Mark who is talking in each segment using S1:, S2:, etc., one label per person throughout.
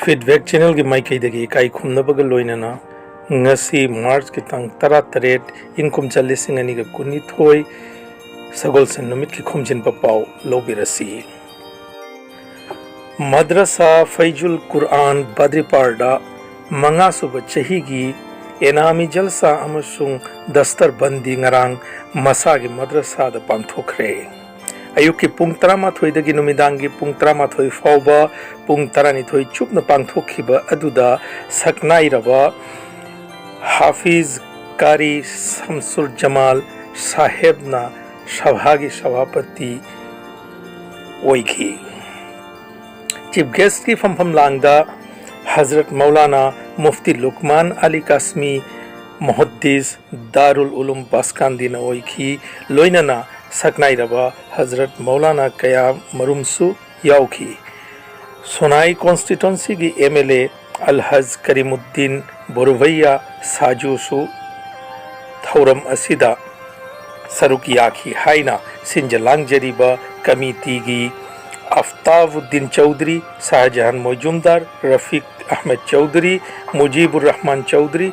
S1: Feedback channel की माइकईदगी इकाई खुमनबग लोइनना ngasi March ki tang tara taret inkum chalising ani ga kuni thoi Sagolsen numit ki khomjinba pau lobirasi madrasa Faizul Quran Badriparda manga suba chahi gi enami jalsa amasung dastar bandi ngarang masa gi madrasa da pangthokre ayuki pung 13 dagi numidangi pung 13 fauba pung 12 chupna pangthokhiba aduda saknai raba हाफिज कारी शमसुल जमाल साहेबना सभागी सभापति ओइखी chief guest की फमफम लांगदा हजरत मौलाना मुफ्ती लुकमान अली कासमी मुहद्दिस दारुल उलूम बास्कांदीना ओइखी लोइनना सकनाइरबा हजरत मौलाना कया मरुमसु याउखी Sonai constituency की MLA अलहज Karimuddin बोरुवैया साजूसु थौरम असिदा सरुक याखी हाइना सिंजलांगजरीबा committee की आफ्ताबुद्दीन चौधरी शाहजहान मौजूमदार रफीक अहमद चौधरी मुजीबुर रहमान चौधरी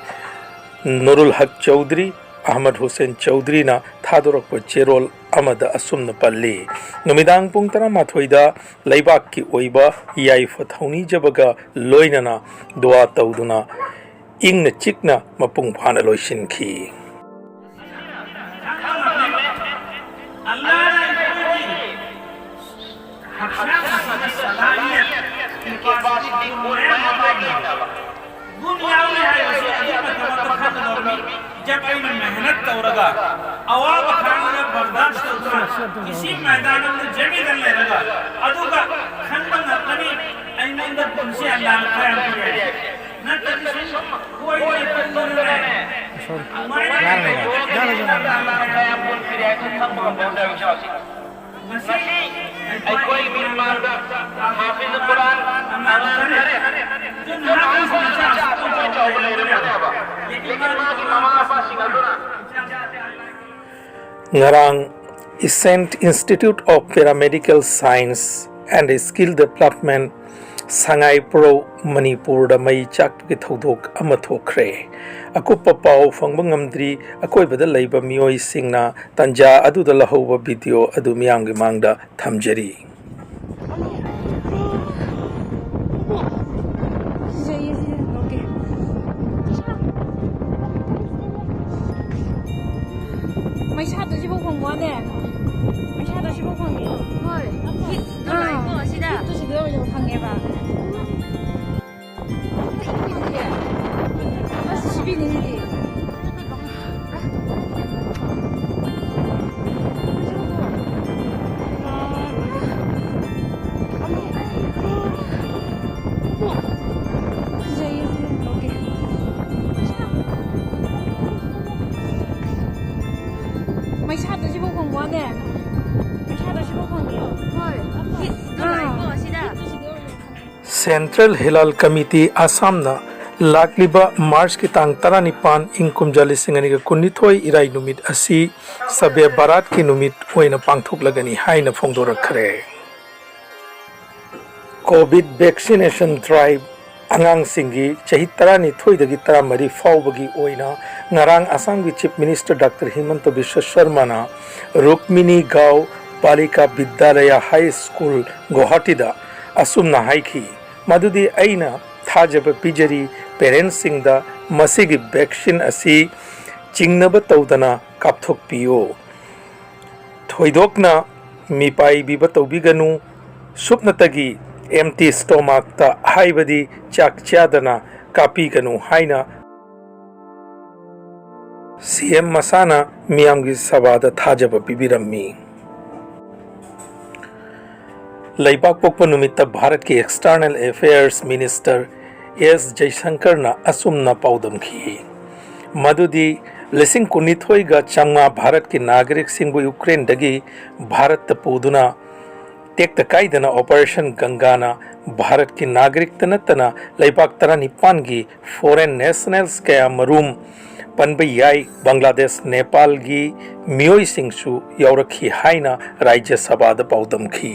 S1: नुरुल हक चौधरी अहमद हुसैन चौधरी ना थादोरक चेरोल अमद असुमन पल्ली नुमिदांग पुंग 13 लैबाक की ओइबा याइफ थौनी जबगा लोइनना दुआ तौदुना इंग चिकना मपुंग फाना लोइसिनखी
S2: जब इन्हें मेहनत करोगा अवाब खाना बर्दाश्त करोगा इसी मैदान में जमी करने लगा अदुगा खंडन अपनी ऐनंद पुंसे अल्लाह क़याम किया न तजिश कोई नहीं पंदर है अल्लाह क़याम किया तो सब बोलता है विश्वासी मसी कोई भी मार्ग हाफिज कुरान अमल करे जो हाफिज चाहता है तो बोले
S1: Ngarang Ascent Institute of Paramedical Science and Skill Development Sangai Pro Manipur da mai chak ki thodok amathokre akupa pau fangbang ngamdri akoi bada leiba mioi singna tanja adu da lahoba video adu miyang gi mangda thamjari
S3: ไม่ชาติที่พวกผมว่าเนี่ยไม่ชาติที่พวกผมเนี่ยเฮ้ย都来过是的就是给我有看给吧21年的ไม่ชาติที่พวกผมว่าเนี่ยไม่ชาติที่พวกผมเนี่ยเฮ้ย都来过是的
S1: Central Hilal Committee Assam na lakliba March ki tang 19 ingkum jalising ani ga kunithoi irai numit asi sabe barat ki numit oina pangthok lagani haina phongdora khare COVID vaccination drive angang singi chahi 12 dagi 13 faubagi oina ngarang Assam ki Chief Minister Dr. Himanta Biswa Sharma na Rukmini Gaon Balika Vidyalaya High School Guwahati da asumna haiki madudi aina thajaba pijari parents singda masigi vaccine asi chingnaba tawdana kapthok piyo thoidokna mipai biba tawbiganu supnatagi empty stomach ta haibadi chakchadana kapiganu haina CM masana miyamgi sabada thajaba pibirammi लैबाक पोक्प नुमित्त Bharat के external affairs minister S Jaishankar ना असुमना पाउदम खी मदुदी लिसिंग कुनिथोई गा चंगा भारत के नागरिक सिंगु Ukraine दगी भारत पुदुना टेक काइदना ऑपरेशन गंगाना भारत की नागरिक तनतना लैबाक 19 की फॉरेन नेशनल्स के मरूम पनबयाई बांग्लादेश नेपाल की मियोई सिंगसु यौरखी हाइना राज्य सभा द पाउदम खी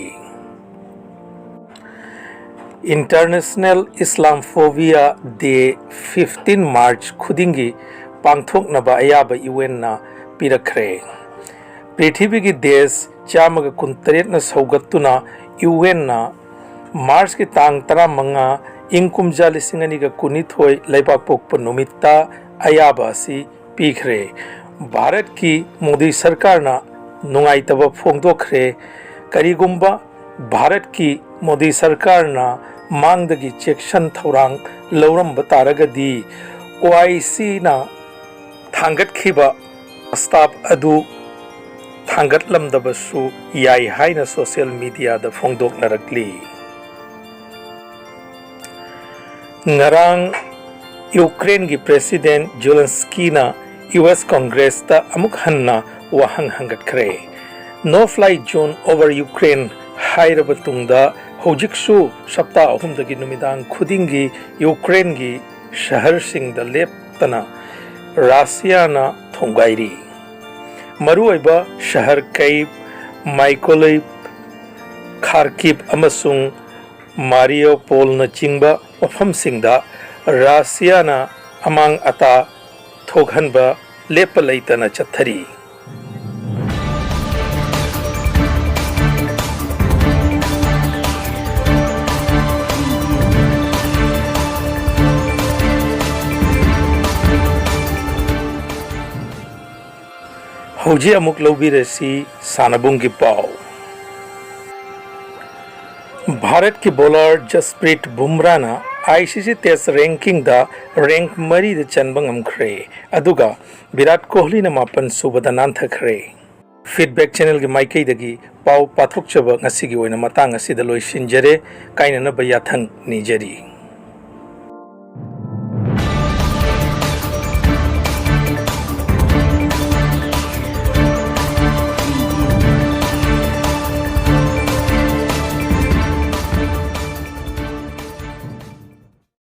S1: इंटरनेशनल इस्लामोफोबिया डे 15 मार्च खुदिंगी पांगथोकनबा अयाबा यूएन ना पिरखरे पृथ्वी की देश चामग कुंतरेत न सौगत्तुना यूएन ना मार्च की तांग 15 इंग कुमजा 2012 लेबाक पोकप नुमित्ता अयाबा असी पीखरे भारत की मोदी सरकार ना नुंगाइतबा फोंदोखरे करीगुंबा भारत की मोदी सरकार ना मांगदगी चेक्शन थौरांग लौरंब तारगदी ओआईसी ना थांगतखिबा प्रस्ताव अदु थांगतलमदबसु याई हाइना सोशल मीडिया दा फोंदोकनरकली ngarang यूक्रेन की प्रेसिडेंट जेलेंस्की ना यूएस कांग्रेस ता अमुक हन्ना वहंग हंगतखरे no fly zone over Ukraine हाइरब तुंगदा होजिकसु सप्ताह अहुमदगी नुमिदांग खुदिंगी यूक्रेन की शहर सिंह दा लेपतना रशिया ना थोंगाइरी मरुआइबा शहर कई माइकोलाइव खार्किव अमसुंग मारियोपोल न चिंबा मफम सिंगदा रशिया ना अमांग अता थोघनबा लेप लैतना चथरी हौजी अमुक लौबीरेसी सानबुंग की पाव भारत की बॉलर जसप्रीत बुमराह ना आईसीसी टेस्ट रैंकिंग दा रैंक मरी द चनबंग अमखरे अदुगा विराट कोहली ना मापन सुबदा नांथखरे फीडबैक चैनल की माइकई दगी पाव पाथोकचब ngasi gi oina matang asi da loisinjare kaina na bayathang nijari